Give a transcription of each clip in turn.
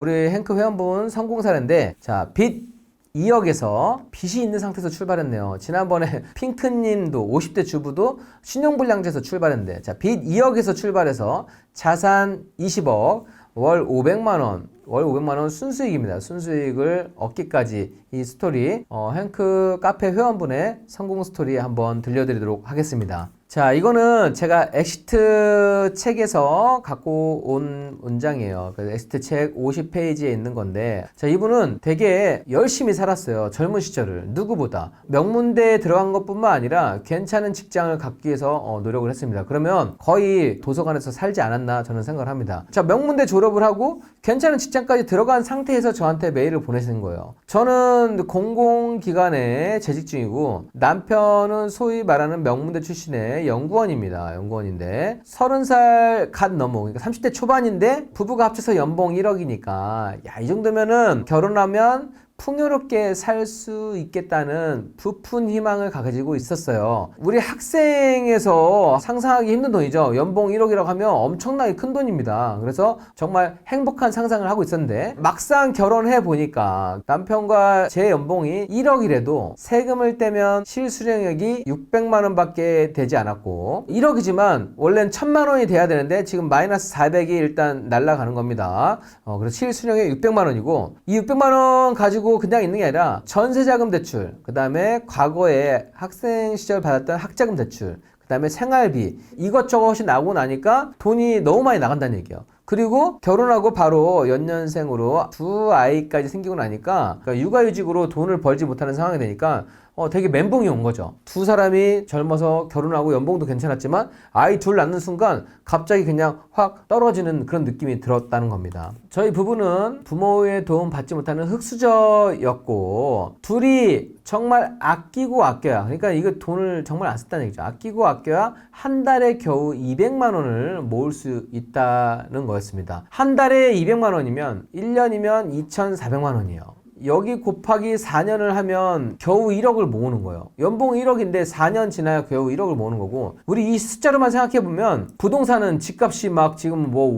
우리 행크 회원분 성공 사례인데, 자, 빚 2억에서 빚이 있는 상태에서 출발했네요. 지난번에 핑크님도 50대 주부도 신용불량자에서 출발했는데, 자, 빚 2억에서 출발해서 자산 20억, 월 500만원, 월 500만원 순수익입니다. 순수익을 얻기까지 이 스토리, 행크 카페 회원분의 성공 스토리 한번 들려드리도록 하겠습니다. 자, 이거는 제가 엑시트 책에서 갖고 온 문장이에요. 엑시트 책 50페이지에 있는 건데, 자, 이분은 되게 열심히 살았어요. 젊은 시절을. 누구보다. 명문대에 들어간 것뿐만 아니라 괜찮은 직장을 갖기 위해서 노력을 했습니다. 그러면 거의 도서관에서 살지 않았나 저는 생각을 합니다. 자, 명문대 졸업을 하고 괜찮은 직장까지 들어간 상태에서 저한테 메일을 보내시는 거예요. 저는 공공기관에 재직 중이고, 남편은 소위 말하는 명문대 출신의 연구원입니다. 연구원인데 30살 갓 넘어, 그러니까 30대 초반인데 부부가 합쳐서 연봉 1억이니까 야, 이 정도면은 결혼하면 풍요롭게 살 수 있겠다는 부푼 희망을 가지고 있었어요. 우리 학생에서 상상하기 힘든 돈이죠. 연봉 1억이라고 하면 엄청나게 큰 돈입니다. 그래서 정말 행복한 상상을 하고 있었는데, 막상 결혼해 보니까 남편과 제 연봉이 1억이라도 세금을 떼면 실수령액이 600만 원밖에 되지 않았고, 1억이지만 원래는 1000만 원이 돼야 되는데 지금 마이너스 400이 일단 날아가는 겁니다. 그래서 실수령액 600만 원이고, 이 600만 원 가지고 그냥 있는 게 아니라 전세자금 대출, 그 다음에 과거에 학생 시절 받았던 학자금 대출, 그 다음에 생활비, 이것저것이 나오고 나니까 돈이 너무 많이 나간다는 얘기예요. 그리고 결혼하고 바로 연년생으로 두 아이까지 생기고 나니까, 그러니까 육아휴직으로 돈을 벌지 못하는 상황이 되니까 되게 멘붕이 온 거죠. 두 사람이 젊어서 결혼하고 연봉도 괜찮았지만 아이 둘 낳는 순간 갑자기 그냥 확 떨어지는 그런 느낌이 들었다는 겁니다. 저희 부부는 부모의 도움 받지 못하는 흙수저였고, 둘이 정말 아끼고 아껴야, 그러니까 이거 돈을 정말 안 썼다는 얘기죠. 아끼고 아껴야 한 달에 겨우 200만 원을 모을 수 있다는 거였습니다. 한 달에 200만 원이면 1년이면 2,400만 원이에요. 여기 곱하기 4년을 하면 겨우 1억을 모으는 거예요. 연봉 1억인데 4년 지나야 겨우 1억을 모으는 거고, 우리 이 숫자로만 생각해보면 부동산은 집값이 막 지금 뭐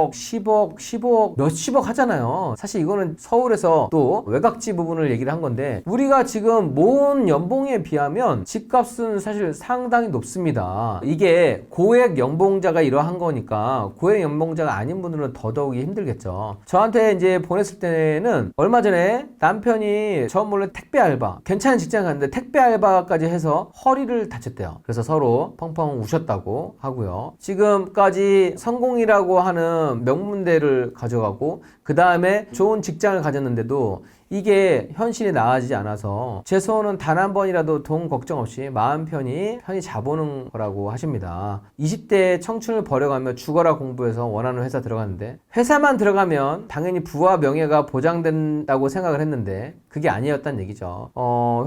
5억, 10억, 15억, 몇십억 하잖아요. 사실 이거는 서울에서 또 외곽지 부분을 얘기를 한 건데, 우리가 지금 모은 연봉에 비하면 집값은 사실 상당히 높습니다. 이게 고액 연봉자가 이러한 거니까 고액 연봉자가 아닌 분들은 더더욱이 힘들겠죠. 저한테 이제 보냈을 때는 얼마 전에 남편이 저 몰래 택배 알바, 괜찮은 직장 갔는데 택배 알바까지 해서 허리를 다쳤대요. 그래서 서로 펑펑 우셨다고 하고요. 지금까지 성공이라고 하는 명문대를 가져가고, 그 다음에 좋은 직장을 가졌는데도 이게 현실이 나아지지 않아서 제 소원은 단 한 번이라도 돈 걱정 없이 마음 편히 자보는 거라고 하십니다. 20대 청춘을 버려가며 죽어라 공부해서 원하는 회사 들어갔는데, 회사만 들어가면 당연히 부와 명예가 보장된다고 생각을 했는데 그게 아니었다는 얘기죠.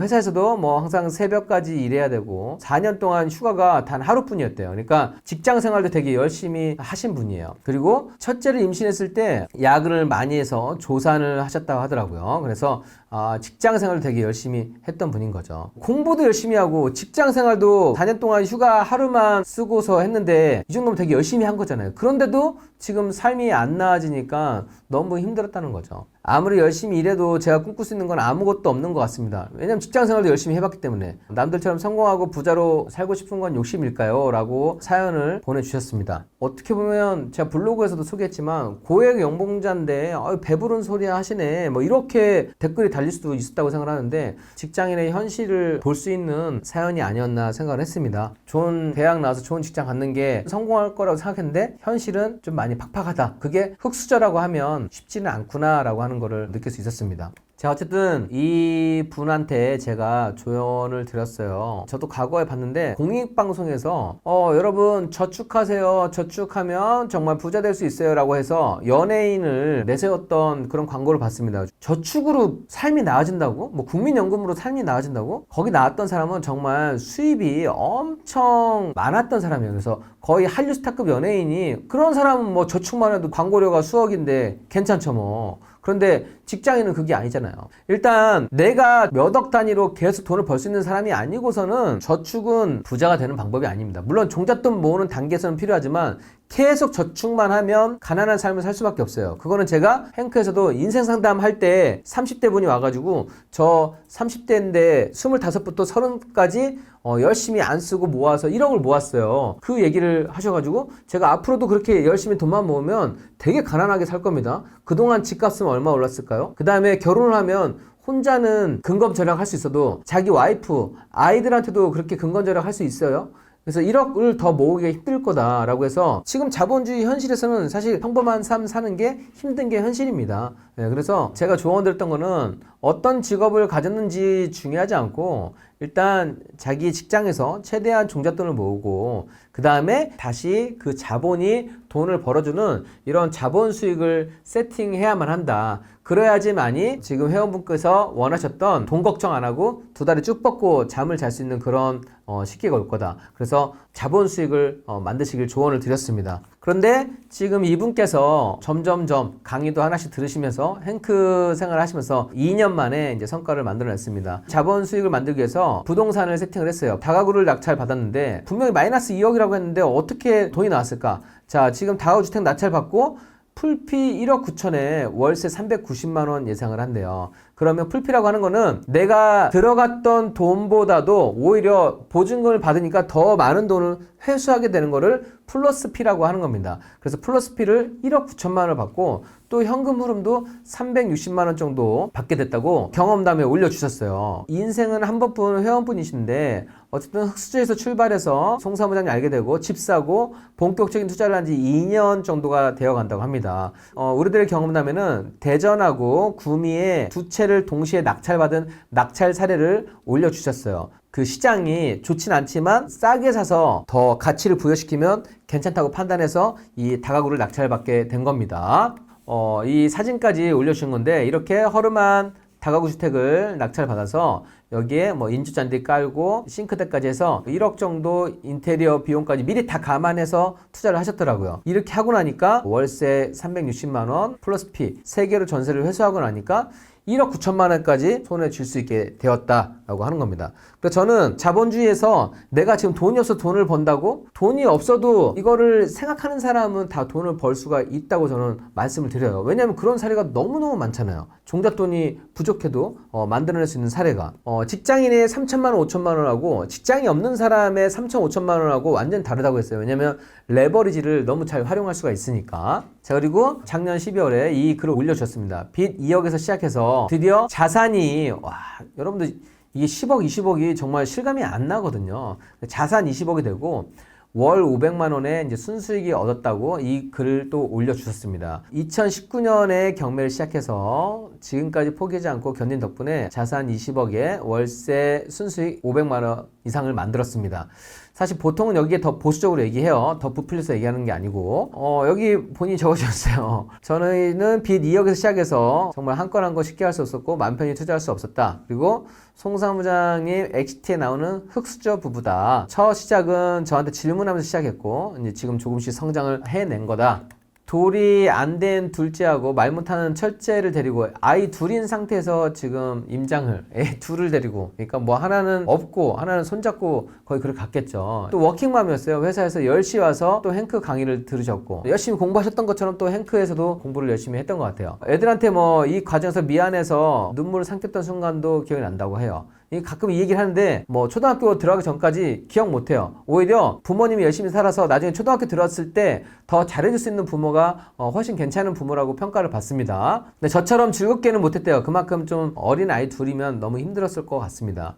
회사에서도 뭐 항상 새벽까지 일해야 되고 4년 동안 휴가가 단 하루뿐이었대요. 그러니까 직장 생활도 되게 열심히 하신 분이에요. 그리고 첫째를 임신했을 때 야근을 많이 해서 조산을 하셨다고 하더라고요. 그래서 직장 생활을 되게 열심히 했던 분인 거죠. 공부도 열심히 하고 직장 생활도 4년 동안 휴가 하루만 쓰고서 했는데 이 정도면 되게 열심히 한 거잖아요. 그런데도 지금 삶이 안 나아지니까 너무 힘들었다는 거죠. 아무리 열심히 일해도 제가 꿈꿀 수 있는 건 아무것도 없는 것 같습니다. 왜냐면 직장 생활도 열심히 해봤기 때문에. 남들처럼 성공하고 부자로 살고 싶은 건 욕심일까요? 라고 사연을 보내주셨습니다. 어떻게 보면 제가 블로그에서도 소개했지만 고액 연봉자인데 배부른 소리 하시네, 뭐 이렇게 댓글이 달릴 수도 있었다고 생각하는데, 직장인의 현실을 볼 수 있는 사연이 아니었나 생각을 했습니다. 좋은 대학 나와서 좋은 직장 갖는 게 성공할 거라고 생각했는데 현실은 좀 많이 팍팍하다. 그게 흙수저라고 하면 쉽지는 않구나 라고 하는 거를 느낄 수 있었습니다. 자, 어쨌든 이 분한테 제가 조언을 드렸어요. 저도 과거에 봤는데 공익방송에서 여러분 저축하세요, 저축하면 정말 부자 될 수 있어요 라고 해서 연예인을 내세웠던 그런 광고를 봤습니다. 저축으로 삶이 나아진다고? 뭐 국민연금으로 삶이 나아진다고? 거기 나왔던 사람은 정말 수입이 엄청 많았던 사람이에요. 그래서 거의 한류 스타급 연예인이, 그런 사람은 뭐 저축만 해도 광고료가 수억인데 괜찮죠 뭐. 그런데 직장인은 그게 아니잖아요. 일단 내가 몇 억 단위로 계속 돈을 벌 수 있는 사람이 아니고서는 저축은 부자가 되는 방법이 아닙니다. 물론 종잣돈 모으는 단계에서는 필요하지만 계속 저축만 하면 가난한 삶을 살 수밖에 없어요. 그거는 제가 행크에서도 인생 상담할 때 30대 분이 와가지고 저 30대인데 25부터 30까지 열심히 안 쓰고 모아서 1억을 모았어요. 그 얘기를 하셔가지고 제가 앞으로도 그렇게 열심히 돈만 모으면 되게 가난하게 살 겁니다. 그동안 집값은 얼마 올랐을까요? 그 다음에 결혼을 하면 혼자는 근검절약할 수 있어도 자기 와이프, 아이들한테도 그렇게 근검절약할 수 있어요. 그래서 1억을 더 모으기가 힘들 거다라고 해서 지금 자본주의 현실에서는 사실 평범한 삶 사는 게 힘든 게 현실입니다. 네, 그래서 제가 조언드렸던 거는 어떤 직업을 가졌는지 중요하지 않고 일단 자기 직장에서 최대한 종잣돈을 모으고 그 다음에 다시 그 자본이 돈을 벌어주는 이런 자본 수익을 세팅해야만 한다. 그래야지만이 지금 회원분께서 원하셨던 돈 걱정 안 하고 두 다리 쭉 뻗고 잠을 잘 수 있는 그런 시기가 올 거다. 그래서 자본 수익을 만드시길 조언을 드렸습니다. 그런데 지금 이분께서 점점점 강의도 하나씩 들으시면서 행크 생활을 하시면서 2년 만에 이제 성과를 만들어냈습니다. 자본 수익을 만들기 위해서 부동산을 세팅을 했어요. 다가구를 낙찰 받았는데 분명히 마이너스 2억이라고 했는데 어떻게 돈이 나왔을까? 자, 지금 다가구 주택 낙찰 받고 풀피 1억 9천에 월세 390만 원 예상을 한대요. 그러면 풀피라고 하는 거는 내가 들어갔던 돈보다도 오히려 보증금을 받으니까 더 많은 돈을 회수하게 되는 거를 플러스 피라고 하는 겁니다. 그래서 플러스 피를 1억 9천만 원을 받고 또 현금 흐름도 360만 원 정도 받게 됐다고 경험담에 올려주셨어요. 인생은 한 번뿐 회원분이신데 어쨌든 흑수저에서 출발해서 송 사무장님 알게 되고 집 사고 본격적인 투자를 한 지 2년 정도가 되어 간다고 합니다. 우리들의 경험담에는 대전하고 구미에 두 채를 동시에 낙찰받은 낙찰 사례를 올려주셨어요. 그 시장이 좋진 않지만 싸게 사서 더 가치를 부여시키면 괜찮다고 판단해서 이 다가구를 낙찰받게 된 겁니다. 이 사진까지 올려주신 건데 이렇게 허름한 다가구 주택을 낙찰받아서 여기에 뭐 인조잔디 깔고 싱크대까지 해서 1억 정도 인테리어 비용까지 미리 다 감안해서 투자를 하셨더라고요. 이렇게 하고 나니까 월세 360만 원 플러스 피 3개로 전세를 회수하고 나니까 1억 9천만 원까지 손에 쥘 수 있게 되었다라고 하는 겁니다. 그래서 저는 자본주의에서 내가 지금 돈이 없어 돈을 번다고? 돈이 없어도 이거를 생각하는 사람은 다 돈을 벌 수가 있다고 저는 말씀을 드려요. 왜냐하면 그런 사례가 너무너무 많잖아요. 종잣돈이 부족해도 만들어낼 수 있는 사례가. 직장인의 3천만 원, 5천만 원하고 직장이 없는 사람의 3천, 5천만 원하고 완전 다르다고 했어요. 왜냐하면 레버리지를 너무 잘 활용할 수가 있으니까. 자, 그리고 작년 12월에 이 글을 올려주셨습니다. 빚 2억에서 시작해서 드디어 자산이 여러분들 이게 10억, 20억이 정말 실감이 안 나거든요. 자산 20억이 되고 월 500만 원의 이제 순수익이 얻었다고 이 글을 또 올려주셨습니다. 2019년에 경매를 시작해서 지금까지 포기하지 않고 견딘 덕분에 자산 20억에 월세 순수익 500만 원 이상을 만들었습니다. 사실 보통은 여기에 더 보수적으로 얘기해요. 더 부풀려서 얘기하는 게 아니고 여기 본인이 적어주셨어요. 저는 빚 2억에서 시작해서 정말 한 건 한 건 쉽게 할 수 없었고 맘 편히 투자할 수 없었다. 그리고 송 사무장님 엑시트에 나오는 흑수저 부부다. 첫 시작은 저한테 질문하면서 시작했고 이제 지금 조금씩 성장을 해낸 거다. 돌이 안 된 둘째하고 말 못하는 첫째를 데리고 아이 둘인 상태에서 지금 임장을 애 둘을 데리고 그러니까 뭐 하나는 없고 하나는 손잡고 거의 그렇게 갔겠죠. 또 워킹맘이었어요. 회사에서 10시 와서 또 행크 강의를 들으셨고 열심히 공부하셨던 것처럼 또 행크에서도 공부를 열심히 했던 것 같아요. 애들한테 뭐 이 과정에서 미안해서 눈물을 삼켰던 순간도 기억이 난다고 해요. 가끔 이 얘기를 하는데 뭐 초등학교 들어가기 전까지 기억 못해요. 오히려 부모님이 열심히 살아서 나중에 초등학교 들어왔을 때 더 잘해줄 수 있는 부모가 훨씬 괜찮은 부모라고 평가를 받습니다. 근데 저처럼 즐겁게는 못했대요. 그만큼 좀 어린 아이 둘이면 너무 힘들었을 것 같습니다.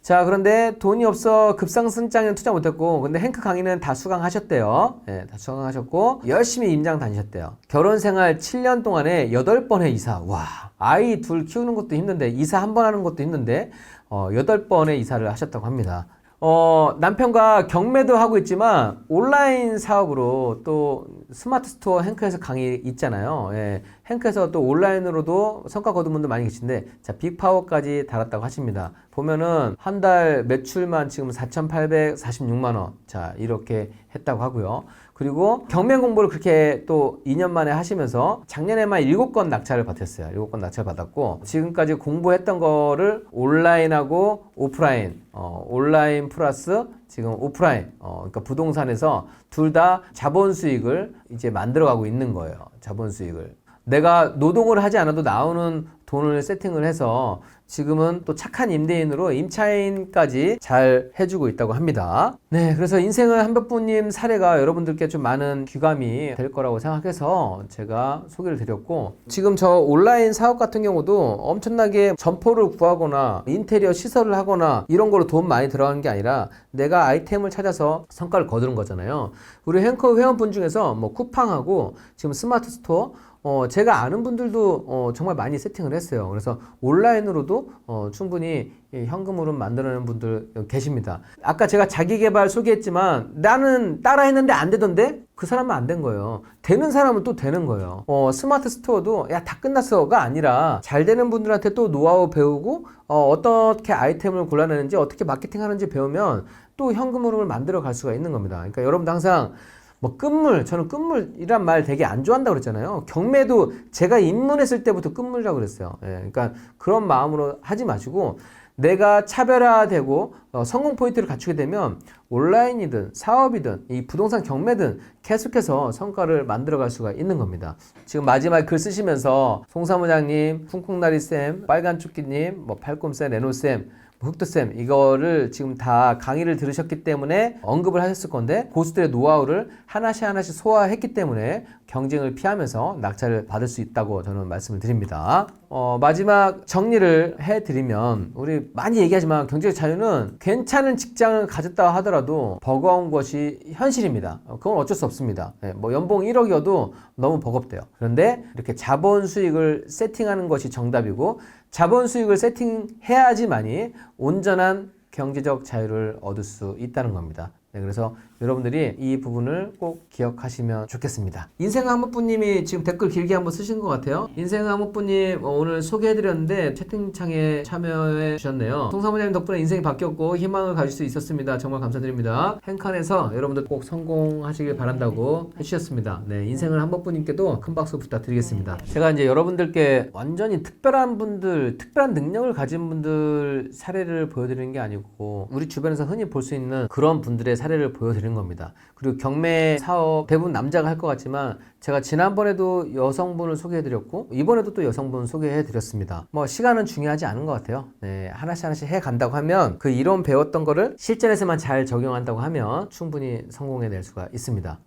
자, 그런데 돈이 없어 급상승장에는 투자 못했고 근데 행크 강의는 다 수강하셨대요. 네, 다 수강하셨고 열심히 임장 다니셨대요. 결혼생활 7년 동안에 8번의 이사. 와, 아이 둘 키우는 것도 힘든데 이사 한 번 하는 것도 힘든데 8번의 이사를 하셨다고 합니다. 남편과 경매도 하고 있지만 온라인 사업으로 또 스마트 스토어 행크에서 강의 있잖아요. 예, 행크에서 또 온라인으로도 성과 거둔 분들 많이 계신데 자, 빅파워까지 달았다고 하십니다. 보면은 한 달 매출만 지금 4,846만 원. 자, 이렇게 했다고 하고요. 그리고 경매 공부를 그렇게 또 2년 만에 하시면서 작년에만 7건 낙찰을 받았어요. 7건 낙찰 받았고 지금까지 공부했던 거를 온라인하고 오프라인, 온라인 플러스 지금 오프라인, 그러니까 부동산에서 둘 다 자본 수익을 이제 만들어가고 있는 거예요. 자본 수익을. 내가 노동을 하지 않아도 나오는 돈을 세팅을 해서 지금은 또 착한 임대인으로 임차인까지 잘 해주고 있다고 합니다. 네, 그래서 인생은 한벽부님 사례가 여러분들께 좀 많은 귀감이 될 거라고 생각해서 제가 소개를 드렸고, 지금 저 온라인 사업 같은 경우도 엄청나게 점포를 구하거나 인테리어 시설을 하거나 이런 거로 돈 많이 들어가는 게 아니라 내가 아이템을 찾아서 성과를 거두는 거잖아요. 우리 행커 회원분 중에서 뭐 쿠팡하고 지금 스마트 스토어, 제가 아는 분들도 정말 많이 세팅을 했어요. 그래서 온라인으로도 충분히 현금으로 만들어내는 분들 계십니다. 아까 제가 자기계발 소개했지만 나는 따라 했는데 안 되던데? 그 사람은 안 된 거예요. 되는 사람은 또 되는 거예요. 스마트 스토어도 야, 다 끝났어가 아니라 잘 되는 분들한테 또 노하우 배우고 어떻게 아이템을 골라내는지 어떻게 마케팅 하는지 배우면 또 현금 흐름을 만들어 갈 수가 있는 겁니다. 그러니까 여러분도 항상 뭐 끝물, 저는 끝물이란 말 되게 안 좋아한다고 그랬잖아요. 경매도 제가 입문했을 때부터 끝물이라고 그랬어요. 예, 그러니까 그런 마음으로 하지 마시고 내가 차별화되고 성공 포인트를 갖추게 되면 온라인이든 사업이든 이 부동산 경매든 계속해서 성과를 만들어갈 수가 있는 겁니다. 지금 마지막 글 쓰시면서 송사무장님, 쿵쿵나리쌤, 빨간조끼님, 뭐 팔꿈쌤, 레노쌤, 흑두쌤 이거를 지금 다 강의를 들으셨기 때문에 언급을 하셨을 건데 고수들의 노하우를 하나씩 소화했기 때문에 경쟁을 피하면서 낙찰을 받을 수 있다고 저는 말씀을 드립니다. 마지막 정리를 해드리면 우리 많이 얘기하지만 경제적 자유는 괜찮은 직장을 가졌다 하더라도 버거운 것이 현실입니다. 그건 어쩔 수 없습니다. 뭐 연봉 1억이어도 너무 버겁대요. 그런데 이렇게 자본 수익을 세팅하는 것이 정답이고 자본 수익을 세팅해야지만이 온전한 경제적 자유를 얻을 수 있다는 겁니다. 네, 그래서 여러분들이 이 부분을 꼭 기억하시면 좋겠습니다. 인생의 한무부님이 지금 댓글 길게 한번 쓰신 것 같아요. 인생의 한무부님 오늘 소개해드렸는데 채팅창에 참여해 주셨네요. 송사무장님 덕분에 인생이 바뀌었고 희망을 가질 수 있었습니다. 정말 감사드립니다. 행칸에서 여러분들 꼭 성공하시길 바란다고 해주셨습니다. 네, 인생을 한무부님께도 큰 박수 부탁드리겠습니다. 제가 이제 여러분들께 완전히 특별한 분들, 특별한 능력을 가진 분들 사례를 보여드리는 게 아니고 우리 주변에서 흔히 볼 수 있는 그런 분들의 사례를 보여드리는 겁니다. 그리고 경매 사업 대부분 남자가 할 것 같지만 제가 지난번에도 여성분을 소개해드렸고 이번에도 또 여성분 소개해드렸습니다. 뭐 시간은 중요하지 않은 것 같아요. 네, 하나씩 해간다고 하면 그 이론 배웠던 거를 실전에서만 잘 적용한다고 하면 충분히 성공해낼 수가 있습니다.